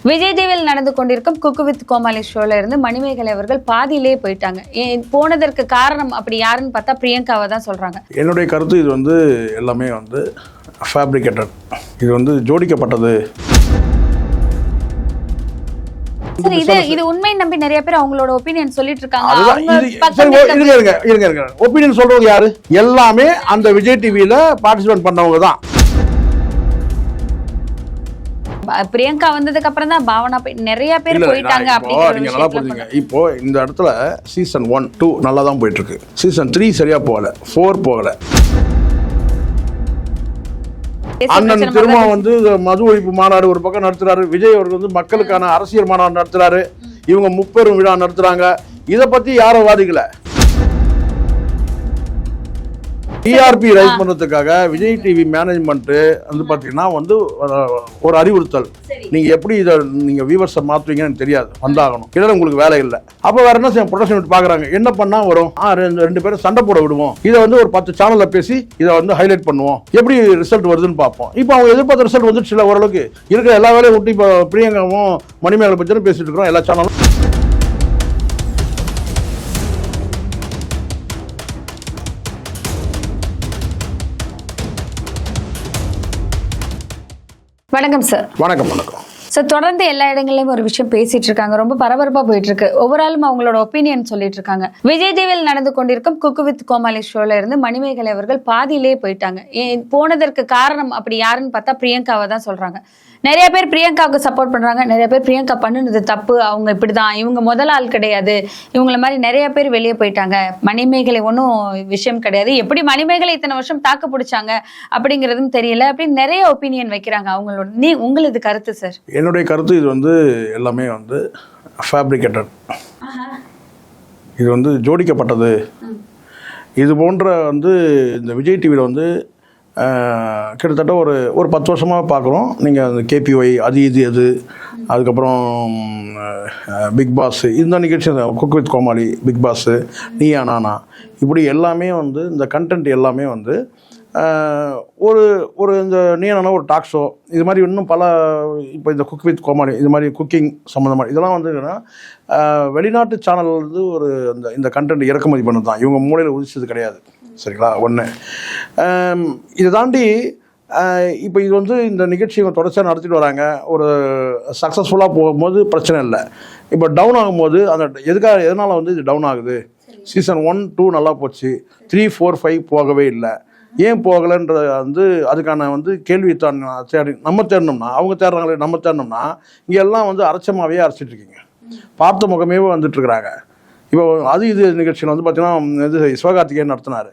விஜய் டிவியில் நடந்து கொண்டிருக்கும் குக்கு வித் கோமாளி ஷோல இருந்து மணிமேகலை அவர்கள் பாதியிலே போயிட்டாங்க. போனதற்கு காரணம் அப்படி யாருன்னு பார்த்தா பிரியங்காவை தான் சொல்றாங்க. என்னுடைய கருத்து இது வந்து எல்லாமே வந்து ஃபேப்ரிகேட்டட், இது வந்து ஜோடிக்கப்பட்டது. இது உண்மை நம்பி நிறைய பேர் அவங்களோட ஒப்பீனியன் சொல்லிட்டு இருக்காங்க. ஒப்பீனியன் சொல்றவங்க யாரு? எல்லாமே அந்த விஜய் டிவியில பார்ட்டிசிபேட் பண்ணவங்க தான். பிரியங்கா வந்ததுக்கு அப்புறம் தான் பாவனா நிறைய பேர் போயிட்டாங்க. நீங்க நல்லா புரிஞ்சுங்க. இப்போ இந்த இடத்துல சீசன் 1, 2 நல்லா தான் போயிட்டு இருக்கு. சீசன் 3 சரியா போகல, 4 போகல. அண்ணன் திரும்ப வந்து மது ஒழிப்பு மாநாடு ஒரு பக்கம் நடத்துறாரு. விஜய் அவர்கள் வந்து மக்களுக்கான அரசியல் மாநாடு நடத்துறாரு. இவங்க முப்பெரும் விழா நடத்துறாங்க. இதை பத்தி யாரும் வாதிக்கல. டிஆர்பி ரைஸ் பண்ணுறதுக்காக விஜய் டிவி மேனேஜ்மெண்ட்டு வந்து பார்த்தீங்கன்னா வந்து ஒரு அறிவுறுத்தல், நீங்கள் எப்படி இதை நீங்கள் வியூவர்ஸை மாற்றுவீங்கன்னு தெரியாது, வந்தாகணும். இதில் உங்களுக்கு வேலை இல்லை. அப்போ வேறு என்ன செய்ய ப்ரொடக்ஷன் பார்க்குறாங்க, என்ன பண்ணால் வரும், ரெண்டு பேரும் சண்டை போட விடுவோம், இதை வந்து ஒரு 10 சேனலில் பேசி இதை வந்து ஹைலைட் பண்ணுவோம், எப்படி ரிசல்ட் வருதுன்னு பார்ப்போம். இப்போ அவங்க எதிர்பார்த்த ரிசல்ட் வந்துட்டு சில ஓரளவுக்கு இருக்கிற எல்லா வேலையும் விட்டு இப்போ பிரியங்காவும் மணிமேகலை பற்றி பேசிட்டு இருக்கிறோம் எல்லா சேனலும். வணக்கம் சார். வணக்கம் வணக்கம் சார். தொடர்ந்து எல்லா இடங்களையும் ஒரு விஷயம் பேசிட்டு இருக்காங்க, ரொம்ப பரபரப்பா போயிட்டு இருக்கு. ஒவ்வொரு ஆளும் அவங்களோட ஒப்பீனியன் சொல்லிட்டு இருக்காங்க. விஜய் டிவியில் நடந்து கொண்டிருக்கும் குக்கு வித் கோமாளி ஷோல இருந்து மணிமேகலை அவர்கள் பாதியிலே போயிட்டாங்க. போனதற்கு காரணம் அப்படி யாருன்னு பார்த்தா பிரியங்காவை தான் சொல்றாங்க. நிறைய பேர் பிரியங்காவுக்கு சப்போர்ட் பண்றாங்க, நிறைய பேர் பிரியங்கா பண்ணுனது தப்பு, அவங்க இப்படிதான், இவங்க முதல் ஆள் கிடையாது, இவங்கள மாதிரி நிறைய பேர் வெளியே போயிட்டாங்க, மணிமேகலை ஒன்றும் விஷயம் கிடையாது, எப்படி மணிமேகலை இத்தனை வருஷம் தாக்கு பிடிச்சாங்க அப்படிங்கிறதும் தெரியல அப்படின்னு நிறைய ஒப்பீனியன் வைக்கிறாங்க. அவங்களோட உங்களது கருத்து சார்? என்னுடைய கருத்து இது வந்து எல்லாமே வந்து ஃபேப்ரிகேட்டட், இது வந்து ஜோடிக்கப்பட்டது. இது போன்ற வந்து இந்த விஜய் டிவியில் வந்து கிட்டத்தட்ட ஒரு 10 வருஷமாக பார்க்குறோம். நீங்கள் அந்த கேபிஒய் அது அதுக்கப்புறம் பிக் பாஸ், இந்த நிகழ்ச்சி, Cook with Comali, Bigg Boss, Neeya Naana, இப்படி எல்லாமே வந்து இந்த கண்டென்ட் எல்லாமே வந்து ஒரு இந்த நீனா ஒரு டாக் ஷோ, இது மாதிரி இன்னும் பல, இப்போ இந்த குக் வித் கோமாளி, இது மாதிரி குக்கிங் சம்மந்தமாக இதெல்லாம் வந்து என்னன்னா வெளிநாட்டு சேனல் வந்து ஒரு இந்த கண்டென்ட் இறக்குமதி பண்ணது தான், இவங்க மூலையில் உதிச்சது கிடையாது. சரிங்களா? ஒன்று இதை தாண்டி இப்போ இது வந்து இந்த நிகழ்ச்சி இவங்க தொடர்ச்சியாக நடத்திட்டு வராங்க. ஒரு சக்ஸஸ்ஃபுல்லாக போகும்போது பிரச்சனை இல்லை. இப்போ டவுன் ஆகும்போது அந்த எதனால் வந்து இது டவுன் ஆகுது? சீசன் 1, 2 நல்லா போச்சு, 3, 4, 5 போகவே இல்லை. ஏன் போகலைன்ற வந்து அதுக்கான வந்து கேள்வி நம்ம தேடணும்னா, அவங்க தேடுறாங்களே, நம்ம தேடணும்னா இங்கே எல்லாம் வந்து அரைச்சமாகவே அரைச்சிட்டு இருக்கீங்க, பார்த்த முகமே வந்துட்டுருக்குறாங்க. இப்போ இது நிகழ்ச்சியில் வந்து பார்த்தீங்கன்னா இது சிவகார்த்திகேயன் நடத்தினார்.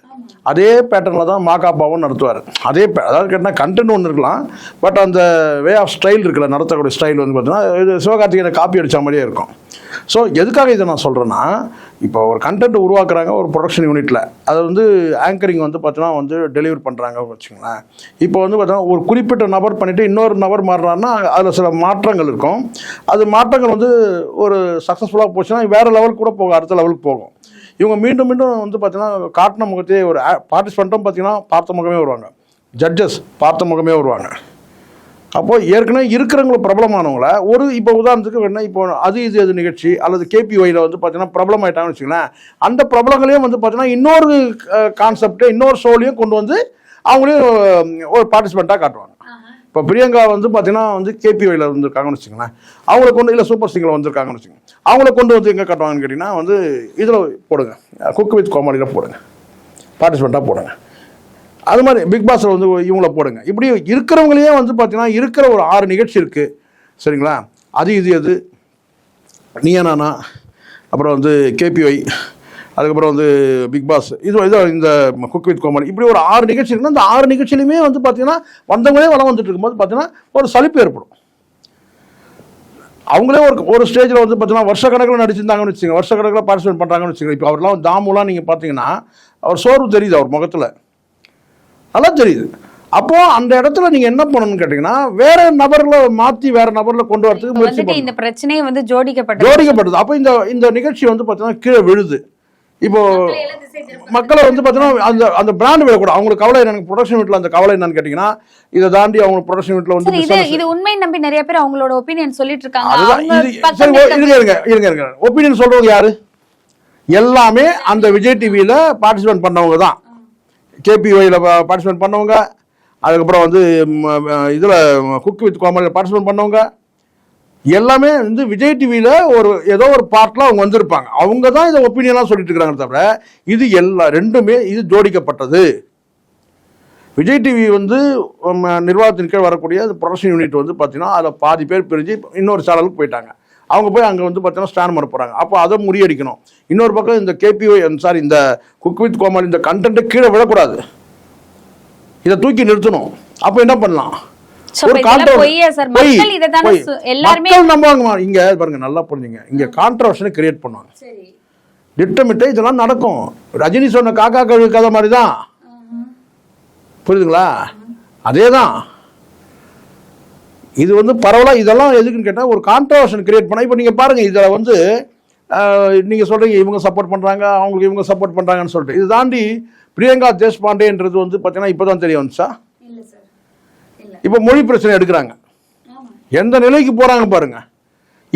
அதே பேட்டர்னில் தான் மாகாபாவும் நடத்துவார். அதாவது கேட்டால் கண்டென்ட் ஒன்று இருக்கலாம், பட் அந்த வே ஆஃப் ஸ்டைல் இருக்குல்ல, நடத்தக்கூடிய ஸ்டைல் வந்து பார்த்தீங்கன்னா இது சிவகார்த்திகேயனை காப்பி அடித்த மாதிரியே இருக்கும். ஸோ எதுக்காக இதை நான் சொல்கிறேன்னா, இப்போ ஒரு கண்டென்ட் உருவாக்குறாங்க ஒரு ப்ரொடக்ஷன் யூனிட்டில், அதை வந்து ஆங்கரிங் வந்து பார்த்தீங்கன்னா வந்து டெலிவரி பண்ணுறாங்க வச்சுங்களேன். இப்போ வந்து பார்த்தீங்கன்னா ஒரு குறிப்பிட்ட நபர் பண்ணிவிட்டு இன்னொரு நபர் மாறுறாருன்னா அதில் சில மாற்றங்கள் இருக்கும். அது மாற்றங்கள் வந்து ஒரு சக்ஸஸ்ஃபுல்லாக போச்சுன்னா வேறு லெவலுக்கு கூட போகும், அடுத்த லெவலுக்கு போகும். இவங்க மீண்டும் வந்து பார்த்தீங்கன்னா காட்டின முகத்தையே ஒரு பார்ட்டிசிபெண்ட்டும் பார்த்தீங்கன்னா பார்த்த முகமே வருவாங்க, ஜட்ஜஸ் பார்த்த முகமே வருவாங்க. அப்போது ஏற்கனவே இருக்கிறவங்கள பிரபலமானவங்கள இப்போ உதாரணத்துக்கு என்ன, இப்போ அது நிகழ்ச்சி அல்லது கேபிஒயில் வந்து பார்த்தீங்கன்னா பிரபலம் ஆகிட்டாங்கன்னு வச்சுங்களேன், அந்த பிரபலங்களையும் வந்து பார்த்தீங்கன்னா இன்னொரு கான்செப்டை இன்னொரு ஷோலையும் கொண்டு வந்து அவங்களையும் ஒரு பார்ட்டிசிபெண்ட்டாக காட்டுவாங்க. இப்போ பிரியங்கா வந்து பார்த்தீங்கன்னா வந்து கேபிஒயில் வந்துருக்காங்கன்னு வச்சுங்களேன், அவங்கள கொண்டு, இல்லை சூப்பர் சிங்கரில் வந்திருக்காங்கன்னு வச்சுக்கோங்க, அவங்கள கொண்டு வந்து எங்கே காட்டுவாங்கன்னு கேட்டிங்கன்னா வந்து இதில் போடுங்க, குக் வித் கோமாளியில் போடுங்க, பார்ட்டிசிபெண்ட்டாக போடுங்க. அது மாதிரி பிக் பாஸில் வந்து இவங்கள போடுங்க. இப்படி இருக்கிறவங்களையே வந்து பார்த்தீங்கன்னா இருக்கிற ஒரு 6 நிகழ்ச்சி இருக்குது. சரிங்களா? அது நீயா நானா, அப்புறம் வந்து கேபிஒய், அதுக்கப்புறம் வந்து பிக் பாஸ், இது இந்த குக் வித் கோமாளி, இப்படி ஒரு 6 நிகழ்ச்சி இருக்குன்னா அந்த 6 நிகழ்ச்சியிலுமே வந்து பார்த்தீங்கன்னா வந்தவங்களே வளம் வந்துட்டு இருக்கும்போது பார்த்தீங்கன்னா ஒரு சலிப்பு ஏற்படும். அவங்களே ஒரு ஸ்டேஜில் வந்து பார்த்தீங்கன்னா வருஷக்கணக்கில் நடிச்சிருந்தாங்கன்னு வச்சுக்கோங்க, வருஷக்கணக்கில் பார்ட்டிசிபேட் பண்ணுறாங்கன்னு வச்சுக்கோங்க. இப்போ அவர்லாம் தாமுலாம் நீங்கள் பார்த்தீங்கன்னா அவர் சோர்வு தெரியுது, அவர் முகத்தில் நல்லா தெரியுது. அப்போது அந்த இடத்துல நீங்கள் என்ன பண்ணணும்னு கேட்டிங்கன்னா வேற நபர்களை மாற்றி வேற நபரில் கொண்டு வரதுக்கு முயற்சி. இந்த பிரச்சனையை வந்து ஜோடிக்கப்பட்டது. அப்போ இந்த நிகழ்ச்சி வந்து பார்த்தீங்கன்னா கீழே விழுது. இப்போ மக்களை வந்து பார்த்தீங்கன்னா அந்த அந்த பிராண்ட் விடக்கூடாது. அவங்களுக்கு கவலை எனக்கு ப்ரொடக்ஷன் வீட்டில் அந்த கவலை என்னன்னு கேட்டிங்கன்னா, இதை தாண்டி அவங்க ப்ரொடக்ஷன் வீட்டில் வந்து இது உண்மை நம்பி நிறைய பேர் அவங்களோட ஒப்பீனியன் சொல்லிட்டு இருக்காங்க. அதுதான் இருங்க ஒப்பீனியன் சொல்றவங்க யாரு? எல்லாமே அந்த விஜய் டிவியில பார்ட்டிசிபேட் பண்ணவங்க தான். கேபிஒய்ல பார்ட்டிசிபேட் பண்ணவங்க, அதுக்கப்புறம் வந்து இதுல குக் வித் கோமாளியில் பார்ட்டிசிபேட் பண்ணவங்க, எல்லாமே வந்து விஜய் டிவியில ஏதோ ஒரு பார்ட்ல அவங்க வந்திருப்பாங்க. அவங்க தான் இதை ஒப்பீனியனாக சொல்லிட்டு இருக்கிறாங்க. தவிர இது ரெண்டுமே இது ஜோடிக்கப்பட்டது. விஜய் டிவி வந்து நிர்வாகத்தின் கீழ் வரக்கூடிய ப்ரொடக்ஷன் யூனிட் வந்து பார்த்தீங்கன்னா அதில் பாதி பேர் பிரிஞ்சு இன்னொரு சேனலுக்கு போயிட்டாங்க. அவங்க போய் அங்கே வந்து பார்த்தீங்கன்னா ஸ்டாண்ட் பண்ண போகிறாங்க. அப்போ அதை முறியடிக்கணும். இன்னொரு பக்கம் இந்த கேபிஒய் இந்த குக் வித் கோமாளி இந்த கண்டென்ட்டை கீழே விடக்கூடாது, இதை தூக்கி நிறுத்தணும். அப்போ என்ன பண்ணலாம்? மக்கள் நம்புவாங்க. இங்க பாருங்க, நல்லா புரிஞ்சுங்க, இங்க கான்ட்ரவர்ஷனை கிரியேட் பண்ணுவாங்க திட்டமிட்டு. இதெல்லாம் நடக்கும். ரஜினி சொன்ன காக்கா கழுகு கதை மாதிரி தான், புரியுதுங்களா? அதே தான் இது வந்து பரவலாக. இதெல்லாம் எதுக்குன்னு கேட்டால் ஒரு கான்ட்ரவர்ஷன் கிரியேட் பண்ண. இப்போ நீங்கள் பாருங்கள், இதில் வந்து நீங்கள் சொல்கிறீங்க இவங்க சப்போர்ட் பண்ணுறாங்க, அவங்களுக்கு இவங்க சப்போர்ட் பண்ணுறாங்கன்னு சொல்லிட்டு. இது தாண்டி பிரியங்கா தேஷ்பாண்டேன்றது வந்து பார்த்தீங்கன்னா இப்போ தான் தெரிய வந்துச்சா? இப்போ மொழி பிரச்சனை எடுக்கிறாங்க, எந்த நிலைக்கு போகிறாங்க பாருங்க.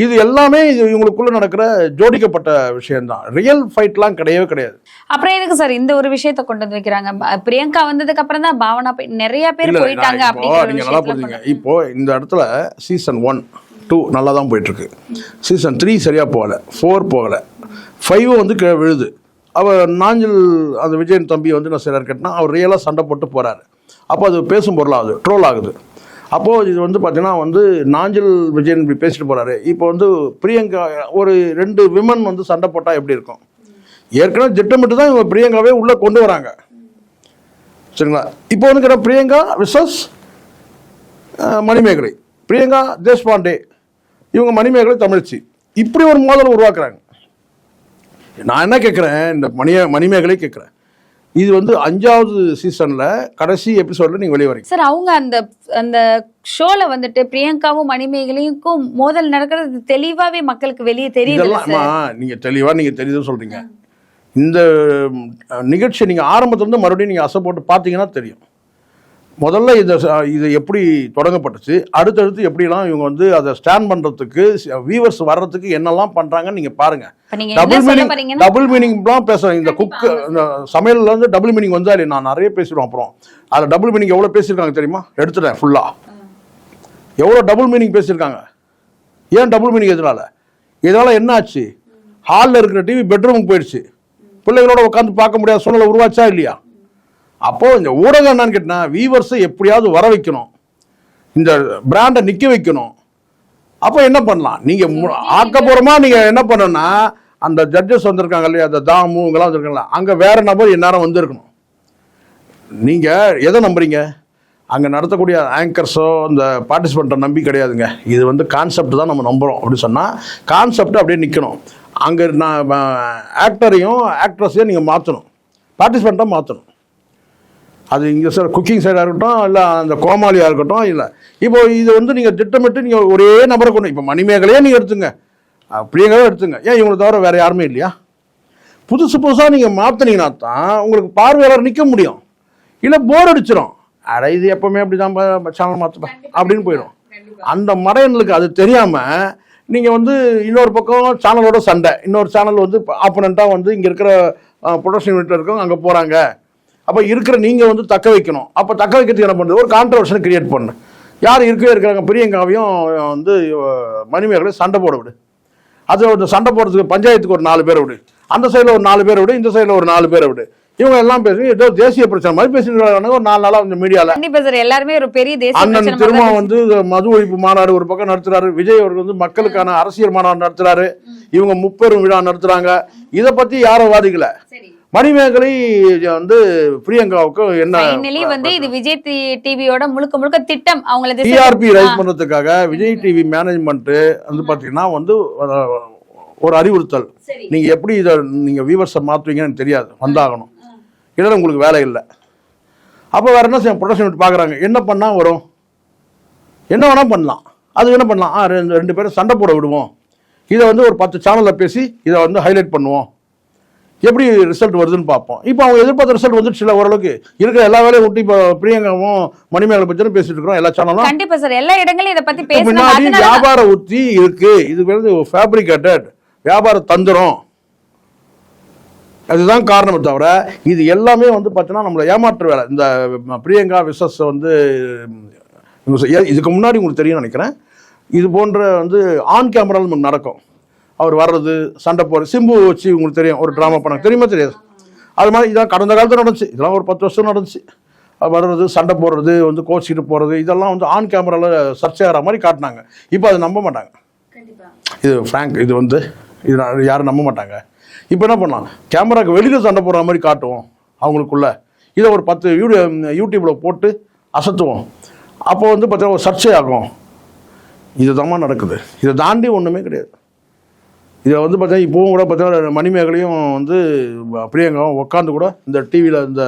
இது எல்லாமே இது இவங்களுக்குள்ள நடக்கிற ஜோடிக்கப்பட்ட விஷயம்தான். ரியல் ஃபைட்லாம் கிடையவே கிடையாது. அப்புறம் எதுக்கு சார் இந்த ஒரு விஷயத்தை கொண்டு வந்து வைக்கிறாங்க? பிரியங்கா வந்ததுக்கு அப்புறம் தான் பாவனா நிறைய பேர் போயிட்டாங்க. நீங்க நல்லா புரிஞ்சுங்க. இப்போ இந்த இடத்துல சீசன் 1, 2 நல்லா தான் போயிட்டு இருக்கு. சீசன் 3 சரியா போகல, 4 போகல, 5 வந்து விழுது. அவர் நாஞ்சில் அந்த விஜயன் தம்பி வந்து என்ன செய்யறாரு கேட்டால், அவர் ரியலாக சண்டை போட்டு போறாரு. அப்போ அது பேசும் பொருளாகுது, ட்ரோல் ஆகுது. அப்போது இது வந்து பார்த்தீங்கன்னா வந்து நாஞ்சில் விஜயன் இப்படி பேசிட்டு போகிறாரு. இப்போ வந்து பிரியங்கா ஒரு 2 விமன் வந்து சண்டை போட்டால் எப்படி இருக்கும்? ஏற்கனவே திட்டமிட்டு தான் இவங்க பிரியங்காவே உள்ளே கொண்டு வராங்க, சரிங்களா? இப்போ வந்து கேட்டால் பிரியங்கா விசஸ் மணிமேகலை, பிரியங்கா தேஷ்பாண்டே, இவங்க மணிமேகலை தமிழ்ச்சி, இப்படி ஒரு மோதலை உருவாக்குறாங்க. நான் என்ன கேட்குறேன், இந்த மணிமேகலை கேட்குறேன், இது வந்து 5வது சீசன்ல கடைசி எபிசோட்ல நீங்க வெளியே வரீங்க சார். அவங்க அந்த அந்த ஷோல வந்துட்டு பிரியங்காவும் மணிமேகலையும் மோதல் நடக்கிறது தெளிவாவே மக்களுக்கு வெளியே தெரியுது. நீங்க தெளிவா நீங்க தெரியுதுன்னு சொல்றீங்க. இந்த நிகழ்ச்சி நீங்க ஆரம்பத்துல இருந்து மறுபடியும் நீங்க அசை போட்டு பாத்தீங்கன்னா தெரியும். முதல்ல இது எப்படி தொடங்கப்பட்டுச்சு, அடுத்தடுத்து எப்படிலாம் இவங்க வந்து அதை ஸ்டாண்ட் பண்றதுக்கு வியூவர்ஸ் வர்றதுக்கு என்னெல்லாம் பண்றாங்கன்னு நீங்க பாருங்க. டபுள் மீனிங்லாம் பேசுறேன். இந்த குக் இந்த சமையல்ல வந்து டபுள் மீனிங் வந்தா இல்லை, நான் நிறைய பேசிடுவோம். அப்புறம் அதில் டபுள் மீனிங் எவ்வளோ பேசியிருக்காங்க தெரியுமா? எடுத்துட்டேன் ஃபுல்லா. எவ்வளோ டபுள் மீனிங் பேசியிருக்காங்க. ஏன் டபுள் மீனிங்? இதனால என்ன ஆச்சு? ஹாலில் இருக்கிற டிவி பெட்ரூமுக்கு போயிடுச்சு. பிள்ளைகளோட உட்காந்து பார்க்க முடியாத சூழ்நிலை உருவாச்சா இல்லையா? அப்போ இந்த ஊடகம் என்னன்னு கேட்டா, வியூவர்ஸை எப்படியாவது வர வைக்கணும், இந்த பிராண்டை நிக்க வைக்கணும். அப்போ என்ன பண்ணலாம்? நீங்க ஆக்கப்பூர்வமா நீங்க என்ன பண்ணணும்னா, அந்த ஜட்ஜஸ் வந்திருக்காங்க இல்லையா, அந்த தாமு இவங்கெல்லாம் வந்திருக்காங்களா, அங்க வேற நபர் எந்நேரம் வந்திருக்கணும். நீங்க எதை நம்புறீங்க? அங்க நடத்தக்கூடிய ஆங்கர்ஸோ இந்த பார்ட்டிசிபெண்ட்டை நம்பி கிடையாதுங்க. இது வந்து கான்செப்ட் தான் நம்ம நம்புறோம். அப்படி சொன்னா கான்செப்ட் அப்படியே நிக்கணும். அங்க நான் ஆக்டரையும் ஆக்ட்ரஸையும் நீங்க மாற்றணும், பார்ட்டிசிபெண்ட்டாக மாற்றணும். அது இங்கே சார் குக்கிங் சைடாக இருக்கட்டும், இல்லை அந்த கோமாளியாக இருக்கட்டும், இல்லை இப்போ இது வந்து நீங்கள் திட்டமிட்டு நீங்கள் ஒரே நபரை கொண்டு, இப்போ மணிமேகலையே நீங்கள் எடுத்துங்க, பிரியங்காவே எடுத்துங்க, ஏன் இவங்களை தவிர வேறு யாருமே இல்லையா? புதுசாக நீங்கள் மாற்றினீங்கன்னா தான் உங்களுக்கு பார்வையாளர் நிற்க முடியும். இல்லை போர் அடிச்சிடும், அட இது எப்பவுமே அப்படி தான் சேனல் மாற்றுப்பேன் அப்படின்னு போயிடும். அந்த மடையனுக்கு அது தெரியாமல் நீங்கள் வந்து இன்னொரு பக்கம் சேனலோட சண்டை, இன்னொரு சேனல் வந்து ஆப்போனண்ட்டாக வந்து இங்கே இருக்கிற ப்ரொடக்ஷன் யூனிட்டில் இருக்கவங்க அங்கே போகிறாங்க. அப்போ இருக்கிற நீங்கள் வந்து தக்க வைக்கணும். அப்போ தக்க வைக்கிறதுக்கு என்ன பண்ணுறது? ஒரு கான்ட்ரவர்ஷனை கிரியேட் பண்ணு. யார் இருக்கிறாங்க, பிரியங்காவையும் வந்து மணிமேகலையும் சண்டை போட விடு. அது ஒரு சண்டை போடுறதுக்கு பஞ்சாயத்துக்கு ஒரு 4 பேரை விடு, அந்த சைடில் ஒரு 4 பேரை விடு, இந்த சைடில் ஒரு 4 பேரை விடு. இவங்க எல்லாம் பேசி ஏதோ தேசிய பிரச்சனை மாதிரி பேசிட்டு ஒரு 4 நாளா வந்து மீடியாவில் எல்லாருமே ஒரு பெரிய தேசிய அண்ணன் திரும்ப வந்து மது ஒழிப்பு மாநாடு ஒரு பக்கம் நடத்துறாரு. விஜய் அவர்கள் வந்து மக்களுக்கான அரசியல் மாநாடு நடத்துறாரு. இவங்க முப்பெரும் விழா நடத்துறாங்க. இதை பத்தி யாரும் வாதிக்கல. மணிமேகலை வந்து பிரியங்காவுக்கு என்ன வந்து இது விஜய் டிவியோட முழுக்க முழுக்க திட்டம், அவங்கள டிஆர்பி ரைஸ் பண்றதுக்காக விஜய் டிவி மேனேஜ்மெண்ட் வந்து பாத்தீங்கன்னா வந்து ஒரு அறிவுறுத்தல், நீங்க எப்படி இதை நீங்க வியூவர்ஸை மாத்துவீங்கன்னு தெரியாது, வந்தாகணும், இதெல்லாம் உங்களுக்கு வேலை இல்லை. அப்போ வேற என்ன செய்ய ப்ரொடக்ஷன் பார்க்குறாங்க, என்ன பண்ணால் வரும், என்ன வேணால் பண்ணலாம். அது என்ன பண்ணலாம், 2 பேரும் சண்டை போட விடுவோம், இதை வந்து ஒரு 10 சேனலில் பேசி இதை வந்து ஹைலைட் பண்ணுவோம். எப்படி ரிசல்ட் வருதுன்னு பார்ப்போம். இப்போ அவங்க எதிர்பார்த்த ரிசல்ட் வந்துடுச்சு இல்லை, ஓரளவுக்கு இருக்கிற எல்லா வேலையும் விட்டு இப்போ பிரியங்காவும் மணிமேகலை பற்றி பேசிட்டு இருக்கிறோம் எல்லா சேனலும். கண்டிப்பா சார், எல்லா இடங்களும் இதை பத்தி முன்னாடி பேசணும். வியாபார உத்தி இருக்கு, இது வந்து ஃபேப்ரிகேட்டட் வியாபார தந்திரம், அதுதான் காரணமே தவிர இது எல்லாமே வந்து பார்த்தீங்கன்னா நம்மளை ஏமாற்று வேலை. இந்த பிரியங்கா விசஸ் வந்து இதுக்கு முன்னாடி உங்களுக்கு தெரியும் நினைக்கிறேன், இது போன்ற வந்து ஆன் கேமராவில் நமக்கு நடக்கும். அவர் வர்றது, சண்டை போடுறது, சிம்பு வச்சு உங்களுக்கு தெரியும் ஒரு ட்ராமா பண்ணாங்க, தெரியுமா தெரியாது? அது மாதிரி இதான் கடந்த காலத்தில் நடந்துச்சு, இதெல்லாம் ஒரு 10 வருஷம் நடந்துச்சு. வர்றது, சண்டை போடுறது, வந்து கோச்சிக்கிட்டு போகிறது, இதெல்லாம் வந்து ஆன் கேமராவில் சர்ச்சை ஆகிற மாதிரி காட்டினாங்க. இப்போ அதை நம்ப மாட்டாங்க, இது ஃப்ராங்க், இது வந்து இது யாரும் நம்ப மாட்டாங்க. இப்போ என்ன பண்ணலாம், கேமராக்கு வெளியில் சண்டை போடுற மாதிரி காட்டுவோம் அவங்களுக்குள்ள, இதை ஒரு 10 யூடியூப்பில் போட்டு அசத்துவோம், அப்போ வந்து பார்த்தீங்கன்னா ஒரு சர்ச்சை ஆகும். இதுதான் நடக்குது, இதை தாண்டி ஒன்றுமே கிடையாது. இதை வந்து பார்த்தீங்கன்னா இப்போவும் கூட பார்த்தீங்கன்னா மணிமேகலையும் வந்து பிரியங்காவும் உட்காந்து கூட இந்த டிவியில் இந்த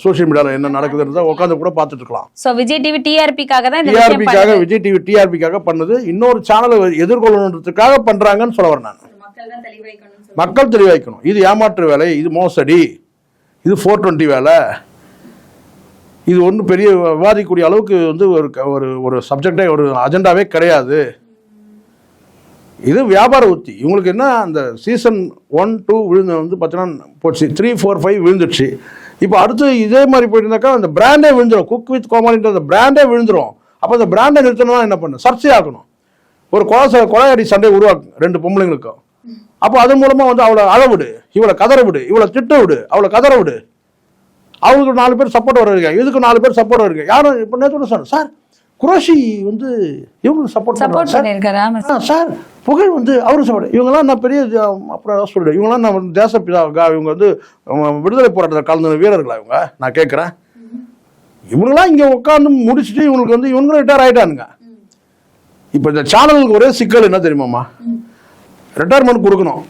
சோஷியல் மீடியாவில் என்ன நடக்குதுன்றத உட்காந்து கூட பார்த்துட்டு இருக்கலாம். ஸோ விஜய் டிவி டிஆர்பிக்காக தான், டிஆர்பிக்காக விஜய் டிவி டிஆர்பிக்காக பண்ணது, இன்னொரு சேனலை எதிர்கொள்ளணுன்றதுக்காக பண்ணுறாங்கன்னு சொல்ல வரேன் நான். மக்கள் தெளிவாய்க்கணும், இது ஏமாற்று வேலை, இது மோசடி, இது 420 வேலை, இது ஒன்றும் பெரிய விவாதிக்கக்கூடிய அளவுக்கு வந்து ஒரு சப்ஜெக்டே ஒரு அஜெண்டாவே கிடையாது. இது வியாபார உத்தி. இவங்களுக்கு என்ன, அந்த சீசன் 1, 2 விழுந்து வந்து பார்த்தீங்கன்னா போச்சு, 3, 4, 5 விழுந்துடுச்சு. இப்போ அடுத்து இதே மாதிரி போயிட்டு இருந்தாக்கா அந்த பிராண்டே விழுந்துடும். குக் வித் கோமாளின்ற அந்த பிராண்டே விழுந்துடும். அப்போ அந்த பிராண்டை நிறுத்தணும்னா என்ன பண்ணணும், சர்ச்சை ஆகணும். ஒரு கொலையாடி சண்டை உருவாக்கும் 2 பொம்பளைங்களுக்கும். அப்போ அதன் மூலமாக வந்து அவளை அழ விடு, இவளை கதற விடு, இவளை திட்ட விடு, அவளை கதற விடு, அவங்களுக்கு 4 பேர் சப்போர்ட் வருவாங்க, இதுக்கு 4 பேர் சப்போர்ட் வருங்க. யாரும் இப்போ நேற்று சொன்னேன் சார், குரோஷி வந்து இவங்களுக்கு சப்போர்ட் பண்ணிருக்காரு சார், புகழ் வந்து அவரும் சப்போர்ட், இவங்கெல்லாம் நான் பெரிய அப்புறம் சொல்லிடுவேன், இவங்கெல்லாம் நான் தேசப்பிதா, இவங்க வந்து விடுதலை போராட்டத்தில் கலந்த வீரர்களா இவங்க, நான் கேட்குறேன். இவங்கெல்லாம் இங்கே உட்காந்து முடிச்சுட்டு இவங்களுக்கு வந்து இவங்களும் ரிட்டையர் ஆகிட்டானுங்க. இப்போ இந்த சேனலுக்கு ஒரே சிக்கல் என்ன தெரியுமாம்மா, ரிட்டையர்மெண்ட் கொடுக்கணும்.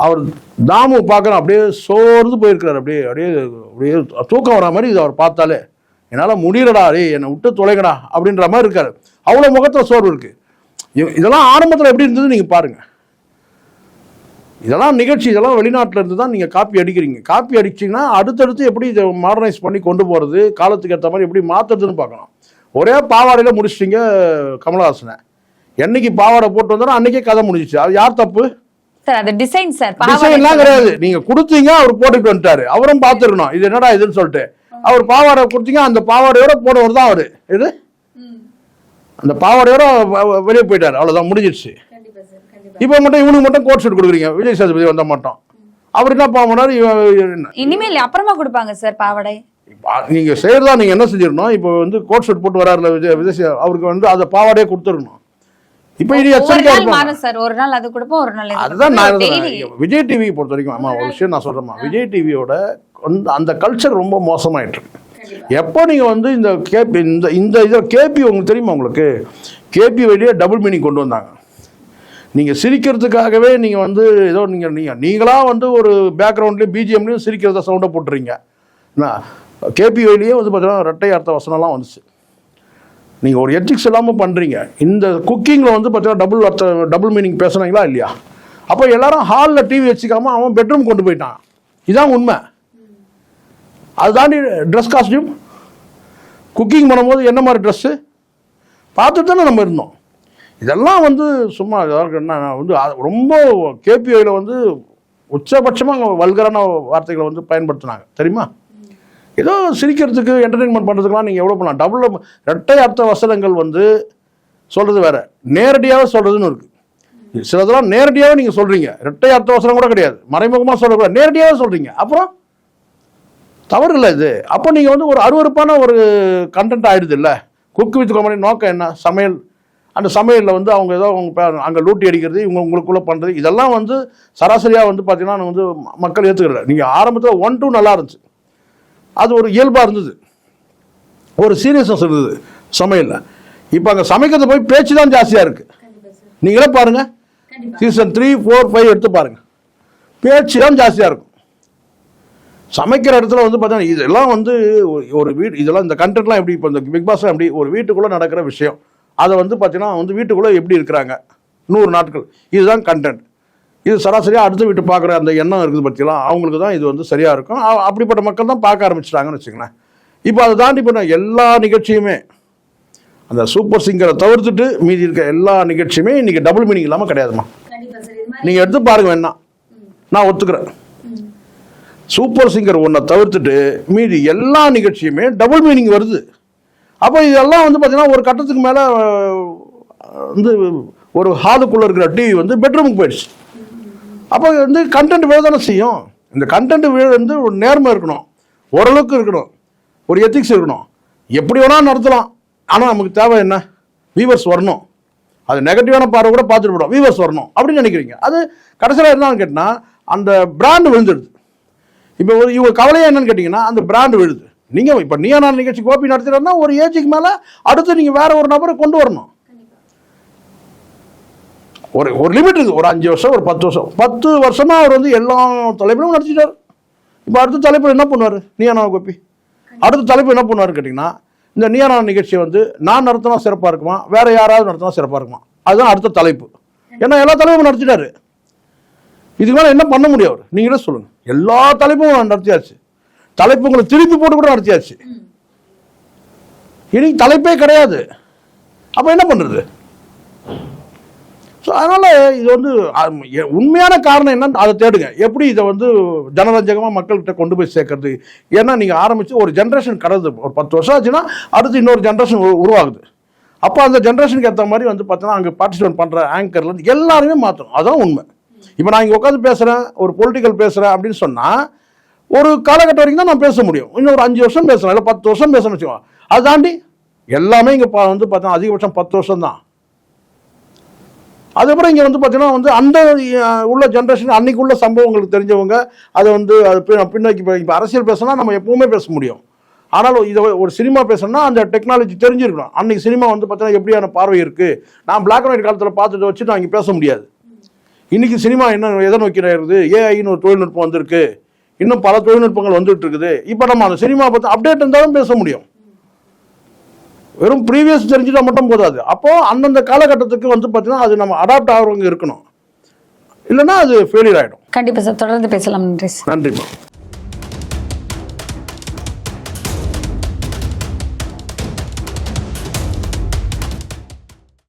அவர் தாமு பார்க்குறோம், அப்படியே சோர்ந்து போயிருக்கிறார், அப்படியே அப்படியே அப்படியே தூக்கம் வர மாதிரி இது அவர் பார்த்தாலே, என்னால் முடியலடா, என்னை விட்டு தொலைங்கடா அப்படின்ற மாதிரி இருக்காரு. அவ்வளோ முகத்தில் சோர்வு இருக்குது. இதெல்லாம் ஆரம்பத்தில் எப்படி இருந்தது நீங்கள் பாருங்கள். இதெல்லாம் நிகழ்ச்சி, இதெல்லாம் வெளிநாட்டில் இருந்து தான் நீங்கள் காப்பி அடிக்கிறீங்க. காப்பி அடிச்சிங்கன்னா அடுத்தடுத்து எப்படி இதை மாடர்னைஸ் பண்ணி கொண்டு போகிறது, காலத்துக்கு ஏற்ற மாதிரி எப்படி மாற்றுறதுன்னு பார்க்கணும். ஒரே பாவாடையில் முடிச்சிட்டிங்க கமலஹாசனை, என்னைக்கு பாவாடை போட்டு வந்தாலும் அன்னைக்கே கதை முடிஞ்சிச்சு. அது யார் தப்பு? டிசைன்லாம் கிடையாது, நீங்க கொடுத்தீங்க, அவர் போட்டுட்டு வந்துட்டாரு, அவரும் பார்த்துருக்கணும் இது என்னடா இதுன்னு சொல்லிட்டு. அவர் பாவாடை கொடுத்தீங்க, அந்த பாவாடையோட போனவர் தான் அவரு, இது அந்த பாவாடையோட வெளியே போயிட்டாரு, அவ்வளவுதான், முடிஞ்சிருச்சு. இப்ப மட்டும் இவனுக்கு மட்டும் கோட் ஷூட் கொடுக்குறீங்க, விஜய் சேதுபதி வந்த மாட்டோம், அவர் என்ன பாவனாரு, இனிமேல் அப்புறமா கொடுப்பாங்க சார் பாவாடை. நீங்க செய்யறதா, நீங்க என்ன செஞ்சிடணும், இப்ப வந்து கோட் ஷூட் போட்டு வராருல விஜய், அவருக்கு வந்து அந்த பாவாடையே கொடுத்துருக்கணும். இப்ப இது ஒரு நாள் அது கொடுப்போம், ஒரு நாள் அதுதான். விஜய் டிவி பொறுத்த வரைக்கும் அம்மா ஒரு விஷயம் நான் சொல்றேம்மா, விஜய் டிவியோட அந்த கல்ச்சர் ரொம்ப மோசமாயிட்டு இருக்கு. எப்போ நீங்க வந்து இந்த கேபி இந்த இதில் கேபி உங்களுக்கு தெரியுமா, உங்களுக்கு கேபி வெளியே டபுள் மீனிங் கொண்டு வந்தாங்க. நீங்க சிரிக்கிறதுக்காகவே நீங்க வந்து ஏதோ நீங்களா வந்து ஒரு பேக்ரவுண்ட்லயும் பிஜிஎம்லயும் சிரிக்கிறத சவுண்டை போட்டுறீங்க. கேபி வெளியே வந்து பார்த்தீங்கன்னா ரெட்டை அர்த்த வசனம்லாம் வந்துச்சு. நீங்கள் ஒரு எத்திக்ஸ் இல்லாமல் பண்ணுறீங்க. இந்த குக்கிங்கில் வந்து பார்த்தீங்கன்னா டபுள் மீனிங் பேசுனாங்களா இல்லையா? அப்போ எல்லாரும் ஹாலில் டிவி வச்சுக்காமல் அவன் பெட்ரூம் கொண்டு போயிட்டான், இதுதான் உண்மை. அது தாண்டி ட்ரெஸ் காஸ்டியூம் குக்கிங் பண்ணும்போது என்ன மாதிரி ட்ரெஸ்ஸு பார்த்துட்டு தானே நம்ம இருந்தோம். இதெல்லாம் வந்து சும்மா என்ன வந்து ரொம்ப கேபிஐயில் வந்து உச்சபட்சமாக வல்கரான வார்த்தைகளை வந்து பயன்படுத்தினாங்க தெரியுமா. ஏதோ சிரிக்கிறதுக்கு என்டர்டெயின்மெண்ட் பண்ணுறதுக்குலாம் நீங்கள் எவ்வளோ பண்ணலாம். டபுள் ரெட்டை அர்த்த வசனங்கள் வந்து சொல்கிறது வேறு, நேரடியாக சொல்கிறதுன்னு இருக்குது. சிலதெல்லாம் நேரடியாக நீங்கள் சொல்கிறீங்க, ரெட்டை அர்த்த வசனம் கூட கிடையாது, மறைமுகமாக சொல்லக்கூடாது, நேரடியாக சொல்கிறீங்க, அப்புறம் தவறு இல்லை இது. அப்போ நீங்கள் வந்து ஒரு அருவருப்பான ஒரு கண்டென்ட் ஆகிடுது இல்லை. குக் வித் கோமாளி நோக்கம் என்ன, சமையல். அந்த சமையலில் வந்து அவங்க ஏதோ அவங்க அங்கே லூட்டி அடிக்கிறது, உங்களுக்குள்ளே பண்ணுறது, இதெல்லாம் வந்து சராசரியாக வந்து பார்த்தீங்கன்னா வந்து மக்கள் ஏற்றுக்கிறல. நீங்கள் ஆரம்பத்தில் 1, 2 நல்லா இருந்துச்சு, அது ஒரு இயல்பாக இருந்தது, ஒரு சீரியஸ்னஸ் இருந்தது சமையலில். இப்போ அங்கே சமைக்கிறது போய் பேச்சு தான் ஜாஸ்தியாக இருக்குது. நீங்களே பாருங்கள், சீசன் 3, 4, 5 எடுத்து பாருங்கள், பேச்சு தான் ஜாஸ்தியாக இருக்கும். சமைக்கிற இடத்துல வந்து பார்த்தீங்கன்னா இதெல்லாம் வந்து ஒரு வீடு, இதெல்லாம் இந்த கண்டென்ட்லாம் எப்படி, இப்போ இந்த பிக் பாஸ்லாம் எப்படி ஒரு வீட்டுக்குள்ளே நடக்கிற விஷயம், அதை வந்து பார்த்தீங்கன்னா வந்து வீட்டுக்குள்ளே எப்படி இருக்கிறாங்க 100 நாட்கள், இதுதான் கண்டென்ட். இது சராசரியாக அடுத்த வீட்டு பார்க்குற அந்த எண்ணம் இருக்குது பற்றிலாம் அவங்களுக்கு தான் இது வந்து சரியாக இருக்கும். அப்படிப்பட்ட மக்கள் தான் பார்க்க ஆரம்பிச்சிட்டாங்கன்னு வச்சுங்களேன். இப்போ அதை தாண்டி பண்ண எல்லா நிகழ்ச்சியுமே அந்த சூப்பர் சிங்கரை தவிர்த்துட்டு மீதி இருக்க எல்லா நிகழ்ச்சியுமே இன்றைக்கி டபுள் மீனிங் இல்லாமல் கிடையாதுமா. நீங்கள் எடுத்து பாருங்க வேணா, நான் ஒத்துக்கிறேன். சூப்பர் சிங்கர் ஒன்றை தவிர்த்துட்டு மீதி எல்லா நிகழ்ச்சியுமே டபுள் மீனிங் வருது. அப்போ இதெல்லாம் வந்து பார்த்தீங்கன்னா ஒரு கட்டத்துக்கு மேலே வந்து ஒரு ஹாலுக்குள்ளே இருக்கிற டிவி வந்து பெட்ரூமுக்கு போயிடுச்சு. அப்போ வந்து கண்டென்ட் வேறு தானே செய்யும். இந்த கண்டென்ட் வந்து ஒரு நேர்மை இருக்கணும், ஓரளவுக்கு இருக்கணும், ஒரு எத்திக்ஸ் இருக்கணும். எப்படி வேணால் நடத்தலாம், ஆனால் நமக்கு தேவை என்ன, வியூவர்ஸ் வரணும். அது நெகட்டிவான பார்வை கூட பார்த்துட்டு போடும், வியூவர்ஸ் வரணும் அப்படின்னு நினைக்கிறீங்க. அது கடைசியில் என்னன்னு கேட்டால் அந்த பிராண்டு விழுந்துடுது. இப்போ இவங்க கவலையாக என்னன்னு கேட்டிங்கன்னா அந்த பிராண்டு விழுது. நீங்கள் இப்போ நீயா நான் நிகழ்ச்சி கோபி நடத்துகிறோன்னா ஒரு ஏஜுக்கு மேலே அடுத்து நீங்கள் வேற ஒரு நபரை கொண்டு வரணும். ஒரு லிமிட் இருக்குது, ஒரு 5 வருஷம், ஒரு 10 வருஷம். 10 வருஷமாக அவர் வந்து எல்லா தலைப்பிலும் நடத்திட்டார். இப்போ அடுத்த தலைப்பில் என்ன பண்ணுவார், நீயா நான் கோபி அடுத்த தலைப்பு என்ன பண்ணுவாருன்னு கேட்டிங்கன்னா இந்த நீயா நான் நிகழ்ச்சியை வந்து நான் நடத்தினா சிறப்பாக இருக்குமா, வேற யாராவது நடத்தினா சிறப்பாக இருக்குமா, அதுதான் அடுத்த தலைப்பு. ஏன்னா எல்லா தலைப்பும் நடத்திட்டாரு. இதுக்கு மேலே என்ன பண்ண முடியும் அவர், நீங்களே சொல்லுங்கள். எல்லா தலைப்பும் நடத்தியாச்சு, தலைப்புங்களை திருப்பி போட்டு கூட நடத்தியாச்சு. இனி தலைப்பே கிடையாது. அப்போ என்ன பண்ணுறது? ஸோ அதனால் இது வந்து உண்மையான காரணம் என்னன்னு அதை தேடுங்க. எப்படி இதை வந்து ஜனரஞ்சகமாக மக்கள்கிட்ட கொண்டு போய் சேர்க்கறது. ஏன்னா நீங்கள் ஆரம்பித்து ஒரு ஜென்ரேஷன் கடவுது, ஒரு 10 வருஷம் ஆச்சுன்னா அடுத்து இன்னொரு ஜென்ரேஷன் உருவாகுது. அப்போ அந்த ஜென்ரேஷனுக்கு ஏற்ற மாதிரி வந்து பார்த்தீங்கன்னா அங்கே பார்ட்டிசிபேட் பண்ணுற ஆங்கர்லேருந்து எல்லாருமே மாற்றணும். அதுதான் உண்மை. இப்போ நான் இங்கே உட்காந்து பேசுகிறேன், ஒரு பொலிட்டிக்கல் பேசுகிறேன் அப்படின்னு சொன்னால் ஒரு காலகட்டம் வரைக்கும் தான் நான் பேச முடியும். இன்னும் ஒரு 5 வருஷம் பேசுகிறேன், இல்லை 10 வருஷம் பேசணும்னு வச்சுக்கோங்க. அதை தாண்டி எல்லாமே இங்கே வந்து பார்த்தா அதிகபட்சம் 10 வருஷம் தான். அதுக்கப்புறம் இங்கே வந்து பார்த்தீங்கன்னா வந்து அந்த உள்ள ஜென்ரேஷன் அன்னைக்கு உள்ள சம்பவங்களுக்கு தெரிஞ்சவங்க அதை வந்து அது பின்னாடி இப்போ அரசியல் பேசினா நம்ம எப்பவுமே பேச முடியும். ஆனாலும் இதை ஒரு சினிமா பேசணும்னா அந்த டெக்னாலஜி தெரிஞ்சிருக்கணும். அன்னைக்கு சினிமா வந்து பார்த்தீங்கன்னா எப்படியான பார்வை இருக்குது, நான் பிளாக் அண்ட் ஒயிட் காலத்தில் பார்த்துட்டு வச்சு நான் இங்கே பேச முடியாது. இன்றைக்கி சினிமா என்ன எதை நோக்கிறது, ஏஐன்னு ஒரு தொழில்நுட்பம் வந்திருக்கு, இன்னும் பல தொழில்நுட்பங்கள் வந்துட்டு இருக்குது. இப்போ நம்ம அந்த சினிமா பார்த்து அப்டேட் இருந்தாலும் பேச முடியும். வெறும் ப்ரீவியஸ் தெரிஞ்சுட்டா மட்டும் போதாது. அப்போது அந்தந்த காலகட்டத்துக்கு வந்து பார்த்தீங்கன்னா அது நம்ம அடாப்ட் ஆகிறவங்க இருக்கணும், இல்லைன்னா அது ஃபெயிலியர் ஆகிடும். கண்டிப்பாக சார், தொடர்ந்து பேசலாம். நன்றி சார். நன்றிம்மா.